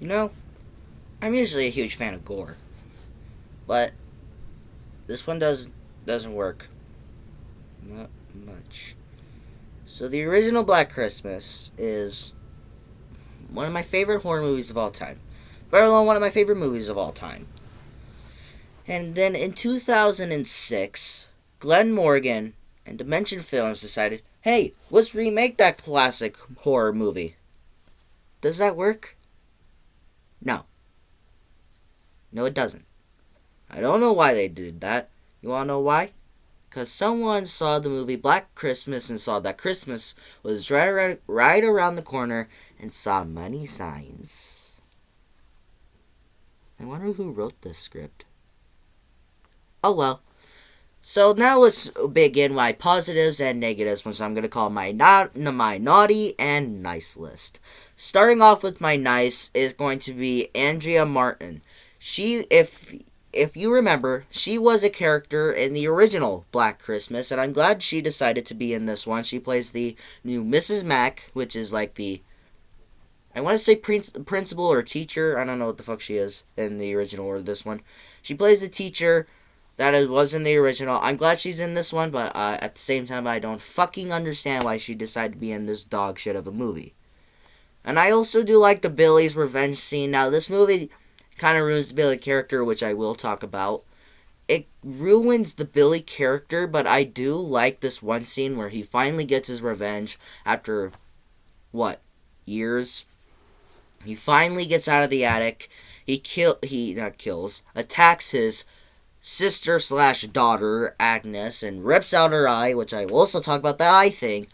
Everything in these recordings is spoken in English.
You know, I'm usually a huge fan of gore, but this one doesn't work. Not much. So the original Black Christmas is one of my favorite horror movies of all time. Better than one of my favorite movies of all time. And then in 2006, Glenn Morgan and Dimension Films decided, hey, let's remake that classic horror movie. Does that work? No. No, it doesn't. I don't know why they did that. You wanna know why? Because someone saw the movie Black Christmas and saw that Christmas was right around the corner and saw money signs. I wonder who wrote this script. Oh well. So now let's begin my positives and negatives, which I'm going to call my naughty and nice list. Starting off with my nice is going to be Andrea Martin. She, if you remember, she was a character in the original Black Christmas, and I'm glad she decided to be in this one. She plays the new Mrs. Mack, which is like the, I want to say principal or teacher. I don't know what the fuck she is in the original or this one. She plays the teacher that was in the original. I'm glad she's in this one, but at the same time, I don't fucking understand why she decided to be in this dog shit of a movie. And I also do like the Billy's revenge scene. Now, this movie kind of ruins the Billy character, which I will talk about. It ruins the Billy character, but I do like this one scene where he finally gets his revenge after, what, years? He finally gets out of the attic. Attacks his sister slash daughter, Agnes, and rips out her eye, which I will also talk about the eye thing.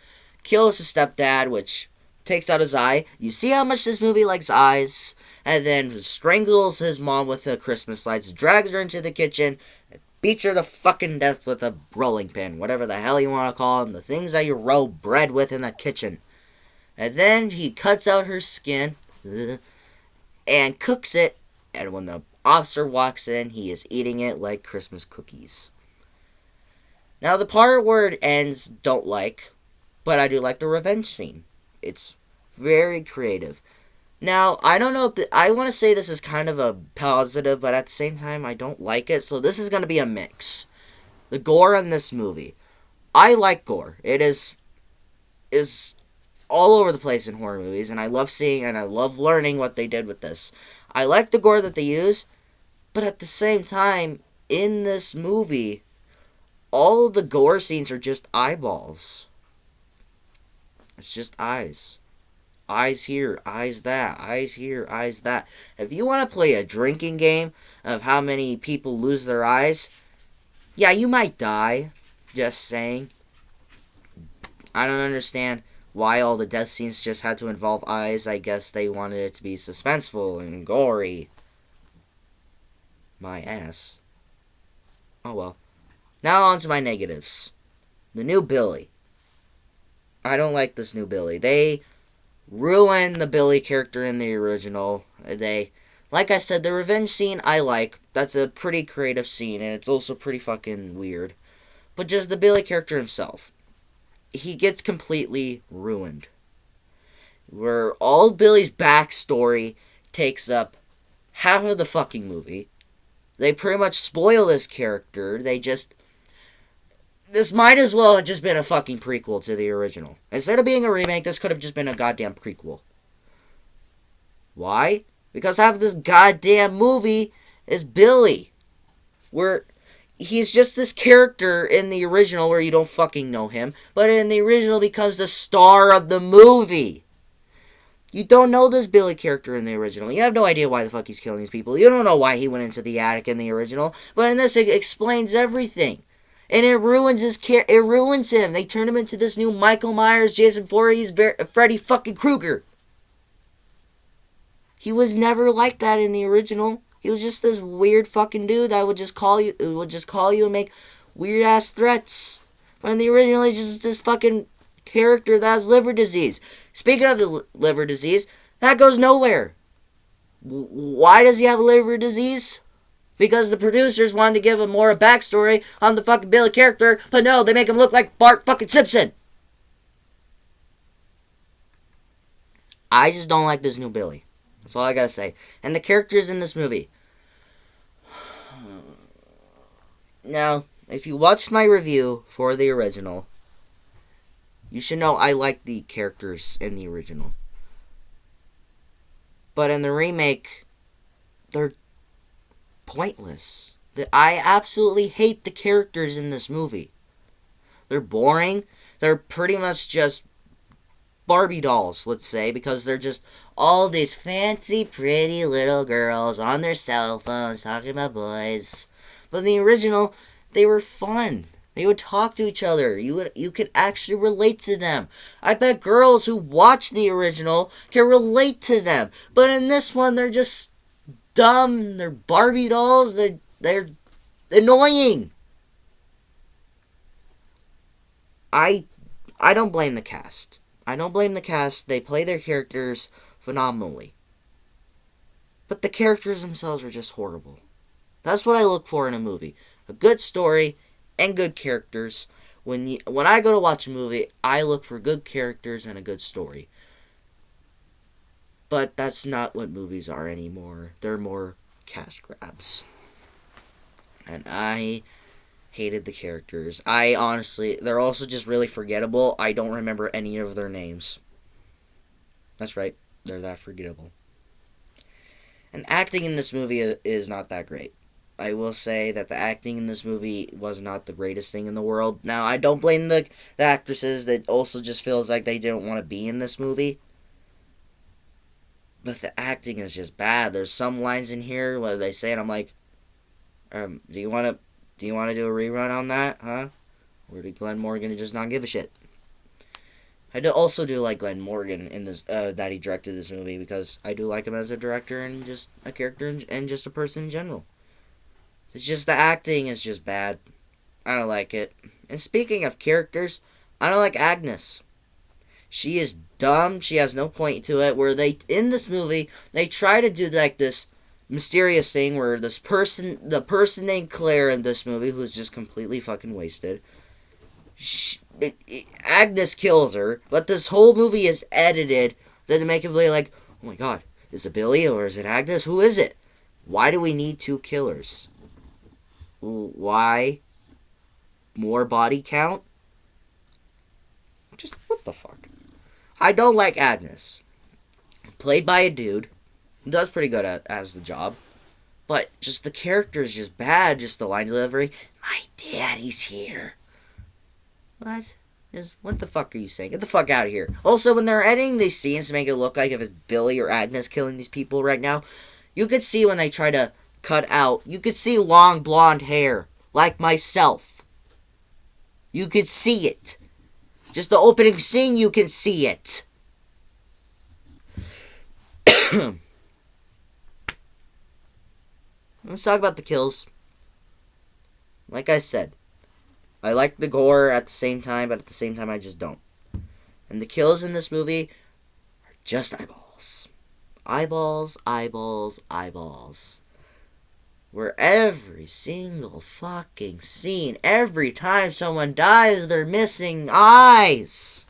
Kills his stepdad, which takes out his eye. You see how much this movie likes eyes? And then strangles his mom with the Christmas lights, drags her into the kitchen, and beats her to fucking death with a rolling pin, whatever the hell you want to call them, the things that you roll bread with in the kitchen. And then he cuts out her skin and cooks it, and when the officer walks in, he is eating it like Christmas cookies. Now, the part where it ends, don't like, but I do like the revenge scene. It's very creative. Now, I don't know if I want to say this is kind of a positive, but at the same time, I don't like it, so this is going to be a mix. The gore in this movie. I like gore. It is all over the place in horror movies, and I love seeing and I love learning what they did with this. I like the gore that they use, but at the same time, in this movie, all the gore scenes are just eyeballs. It's just eyes. Eyes here, eyes that, eyes here, eyes that. If you want to play a drinking game of how many people lose their eyes, yeah, you might die. Just saying. I don't understand why all the death scenes just had to involve eyes. I guess they wanted it to be suspenseful and gory. My ass. Oh well. Now on to my negatives. The new Billy. I don't like this new Billy. They ruined the Billy character in the original. Like I said, the revenge scene I like. That's a pretty creative scene, and it's also pretty fucking weird. But just the Billy character himself. He gets completely ruined. Where all of Billy's backstory takes up half of the fucking movie. They pretty much spoil this character. This might as well have just been a fucking prequel to the original. Instead of being a remake, this could have just been a goddamn prequel. Why? Because half of this goddamn movie is Billy. Where he's just this character in the original where you don't fucking know him, but in the original becomes the star of the movie. You don't know this Billy character in the original. You have no idea why the fuck he's killing these people. You don't know why he went into the attic in the original, but in this it explains everything. And it ruins it ruins him. They turn him into this new Michael Myers, Jason Voorhees, Freddy fucking Krueger. He was never like that in the original. He was just this weird fucking dude that would just call you and make weird ass threats. But in the original, he's just this fucking character that has liver disease. Speaking of the liver disease, that goes nowhere. Why does he have liver disease? Because the producers wanted to give him more a backstory on the fucking Billy character, but no, they make him look like Bart fucking Simpson. I just don't like this new Billy. That's all I gotta say. And the characters in this movie. Now, if you watched my review for the original, you should know I like the characters in the original. But in the remake, they're pointless. I absolutely hate the characters in this movie. They're boring. They're pretty much just Barbie dolls, let's say, because they're just all these fancy, pretty little girls on their cell phones talking about boys. But in the original, they were fun. They would talk to each other. You could actually relate to them. I bet girls who watch the original can relate to them. But in this one, they're just dumb. They're Barbie dolls. They're annoying. I don't blame the cast. I don't blame the cast. They play their characters phenomenally. But the characters themselves are just horrible. That's what I look for in a movie. A good story and good characters. When I go to watch a movie, I look for good characters and a good story. But that's not what movies are anymore. They're more cast grabs. And I hated the characters. They're also just really forgettable. I don't remember any of their names. That's right, they're that forgettable. And acting in this movie is not that great. I will say that the acting in this movie was not the greatest thing in the world. Now, I don't blame the actresses. That also just feels like they didn't want to be in this movie. But the acting is just bad. There's some lines in here where they say it, I'm like, do you want to do a rerun on that, huh? Or did Glenn Morgan just not give a shit? I also do like Glenn Morgan in this, that he directed this movie, because I do like him as a director and just a character and just a person in general. It's just the acting is just bad. I don't like it. And speaking of characters, I don't like Agnes. She is dumb. She has no point to it. Where in this movie, they try to do like this mysterious thing where the person named Claire in this movie, who's just completely fucking wasted, Agnes kills her, but this whole movie is edited to make it be like, oh my god, is it Billy or is it Agnes? Who is it? Why do we need two killers? Why? More body count? Just, what the fuck? I don't like Agnes. Played by a dude who does pretty good as the job. But just the character is just bad. Just the line delivery. My daddy's here. What the fuck are you saying? Get the fuck out of here. Also, when they're editing these scenes to make it look like if it's Billy or Agnes killing these people right now, you could see when they try to cut out, you could see long blonde hair. Like myself. You could see it. Just the opening scene, you can see it. Let's talk about the kills. Like I said, I like the gore at the same time, but at the same time I just don't. And the kills in this movie are just eyeballs. Eyeballs, eyeballs, eyeballs. Where every single fucking scene, every time someone dies, they're missing eyes.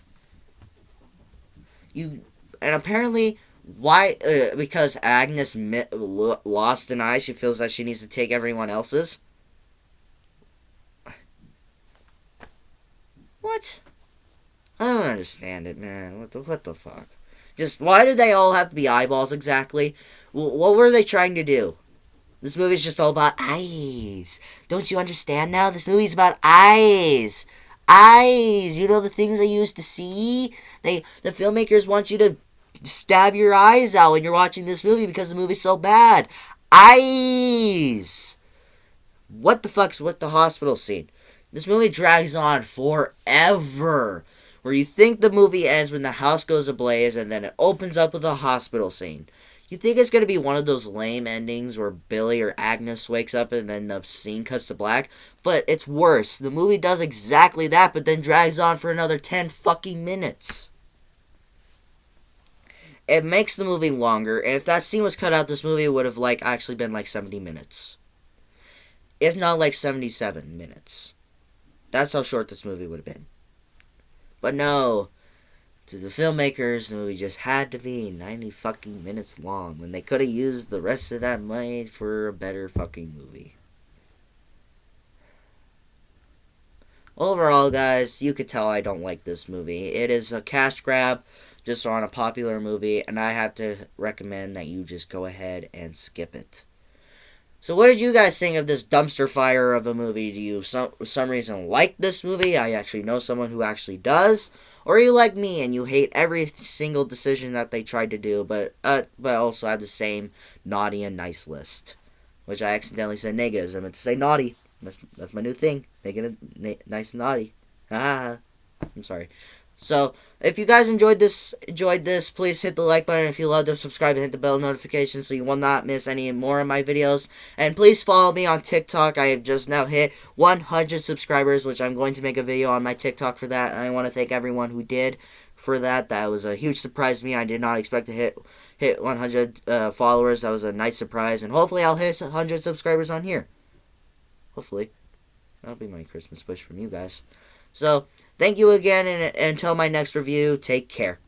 And apparently, why? Because Agnes lost an eye, she feels like she needs to take everyone else's. What? I don't understand it, man. What the fuck? Just, why do they all have to be eyeballs exactly? What were they trying to do? This movie's just all about eyes. Don't you understand now? This movie's about eyes. Eyes. You know the things they used to see? The filmmakers want you to stab your eyes out when you're watching this movie because the movie's so bad. Eyes. What the fuck's with the hospital scene? This movie drags on forever. Where you think the movie ends when the house goes ablaze and then it opens up with a hospital scene. You think it's going to be one of those lame endings where Billy or Agnes wakes up and then the scene cuts to black? But it's worse. The movie does exactly that, but then drags on for another 10 fucking minutes. It makes the movie longer, and if that scene was cut out, this movie would have actually been 70 minutes. If not 77 minutes. That's how short this movie would have been. But no. To the filmmakers, the movie just had to be 90 fucking minutes long when they could have used the rest of that money for a better fucking movie. Overall, guys, you could tell I don't like this movie. It is a cash grab just on a popular movie, and I have to recommend that you just go ahead and skip it. So what did you guys think of this dumpster fire of a movie? Do you, for some reason, like this movie? I actually know someone who actually does. Or are you like me and you hate every single decision that they tried to do, but also have the same naughty and nice list? Which I accidentally said negatives. I meant to say naughty. That's my new thing. Making it nice and naughty. I'm sorry. So, if you guys enjoyed this, please hit the like button. If you loved it, subscribe and hit the bell notification so you will not miss any more of my videos. And please follow me on TikTok. I have just now hit 100 subscribers, which I'm going to make a video on my TikTok for that. And I want to thank everyone who did for that. That was a huge surprise to me. I did not expect to hit 100 followers. That was a nice surprise. And hopefully I'll hit 100 subscribers on here. Hopefully. That'll be my Christmas wish from you guys. So, thank you again, and until my next review, take care.